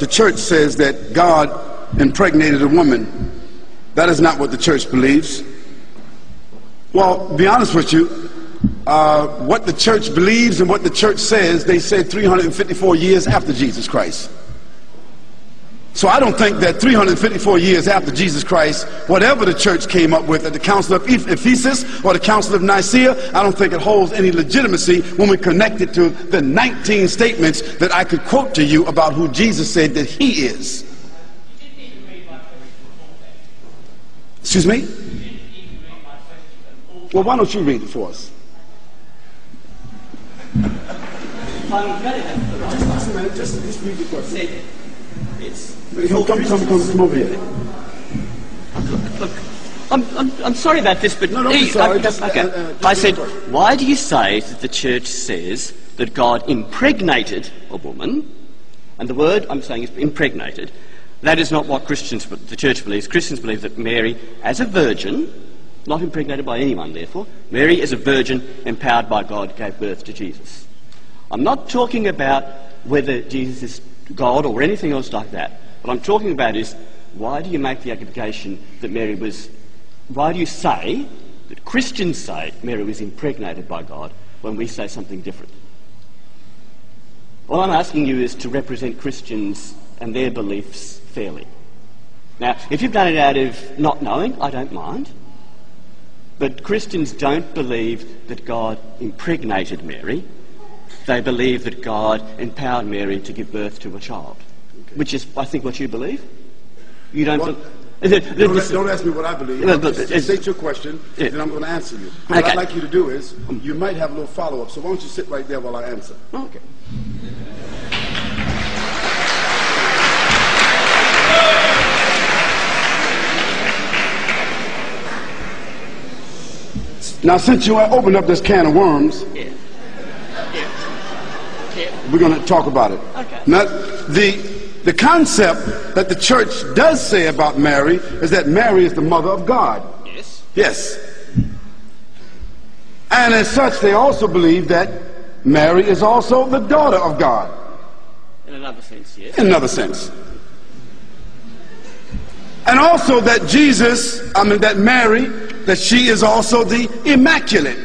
the church says that God impregnated a woman. That is not what the church believes. Well, to be honest with you, what the church believes and what the church says, they said 354 years after Jesus Christ. So I don't think that 354 years after Jesus Christ, whatever the church came up with at the Council of Ephesus or the Council of Nicaea, I don't think it holds any legitimacy when we connect it to the 19 statements that I could quote to you about who Jesus said that he is. Excuse me? Well, why don't you read it for us? Just read the question. Come over here. Look, I'm sorry about this, but no, don't be sorry. I said, why do you say that the church says that God impregnated a woman? And the word I'm saying is impregnated. That is not what the church believes. Christians believe that Mary, as a virgin, not impregnated by anyone, therefore, Mary, as a virgin, empowered by God, gave birth to Jesus. I'm not talking about whether Jesus is God or anything else like that. What I'm talking about is, why do you make the allegation that why do you say, that Christians say Mary was impregnated by God when we say something different? All I'm asking you is to represent Christians and their beliefs fairly. Now, if you've done it out of not knowing, I don't mind. But Christians don't believe that God impregnated Mary. They believe that God empowered Mary to give birth to a child, which is, I think, what you believe. You don't. Don't ask me what I believe. Just state your question, and I'm going to answer you. What I'd like you to do is, you might have a little follow-up. So why don't you sit right there while I answer? Okay. Now, since you opened up this can of worms, we're going to talk about it. Okay. Now, the concept that the church does say about Mary is that Mary is the mother of God. Yes. Yes. And as such, they also believe that Mary is also the daughter of God. In another sense, yes. In another sense. And also that that Mary, that she is also the immaculate.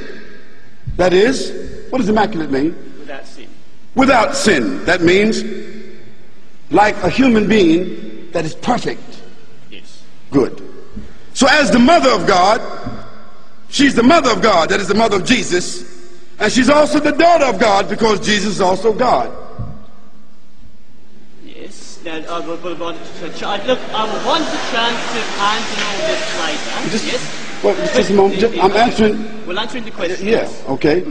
That is, what does immaculate mean? Without sin. Without sin. That means like a human being that is perfect. Yes. Good. So as the mother of God, she's the mother of God, that is the mother of Jesus, and she's also the daughter of God because Jesus is also God. Yes. Now, I will want a chance to answer all this later. Yes. Well, just a moment. I'm answering. We'll answer the question. Yeah, okay.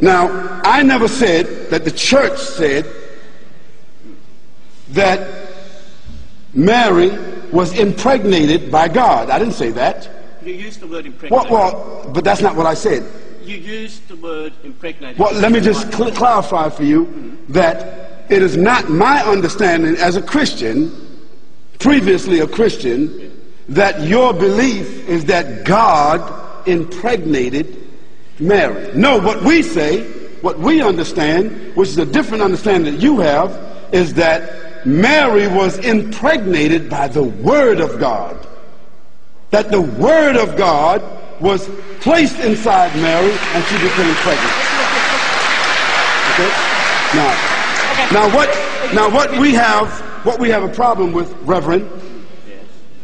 Now, I never said that the church said that Mary was impregnated by God. I didn't say that. You used the word impregnated. Well, but that's not what I said. You used the word impregnated. Well, let me just clarify for you that it is not my understanding as a Christian, previously a Christian, that your belief is that God impregnated Mary. No, what we say, what we understand, which is a different understanding that you have, is that Mary was impregnated by the Word of God. That the Word of God was placed inside Mary and she became pregnant. Okay? Now what we have a problem with, Reverend,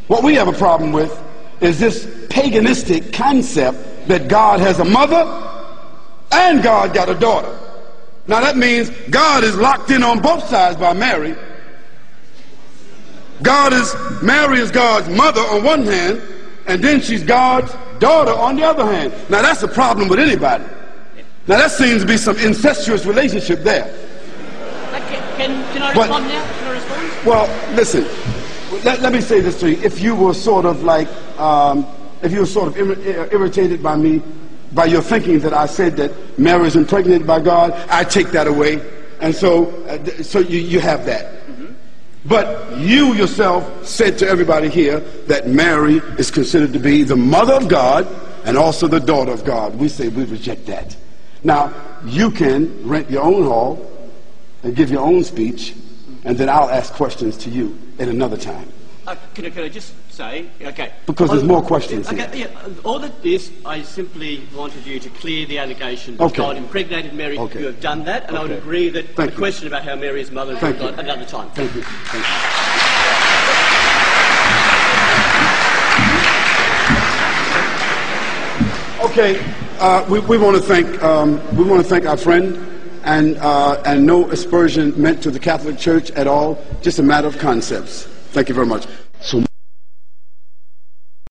what we have a problem with is this paganistic concept that God has a mother and God got a daughter. Now that means God is locked in on both sides by Mary. Mary is God's mother on one hand, and then she's God's daughter on the other hand. Now that's a problem with anybody. Now that seems to be some incestuous relationship there. Can I respond now? Can I respond? Well, listen. Let me say this to you. If you were sort of like, irritated by me, by your thinking that I said that Mary is impregnated by God, I take that away. And so you have that. But you yourself said to everybody here that Mary is considered to be the mother of God and also the daughter of God. We say we reject that. Now, you can rent your own hall and give your own speech and then I'll ask questions to you at another time. Can I just say, okay. Because there's more questions here. Okay, yeah, all that is, I simply wanted you to clear the allegation that God impregnated Mary. Okay. You have done that, and I would agree that the question about how Mary is mother is at another time. Thank you. Thank you. Okay, we want to thank our friend, and no aspersion meant to the Catholic Church at all. Just a matter of concepts. Thank you very much. So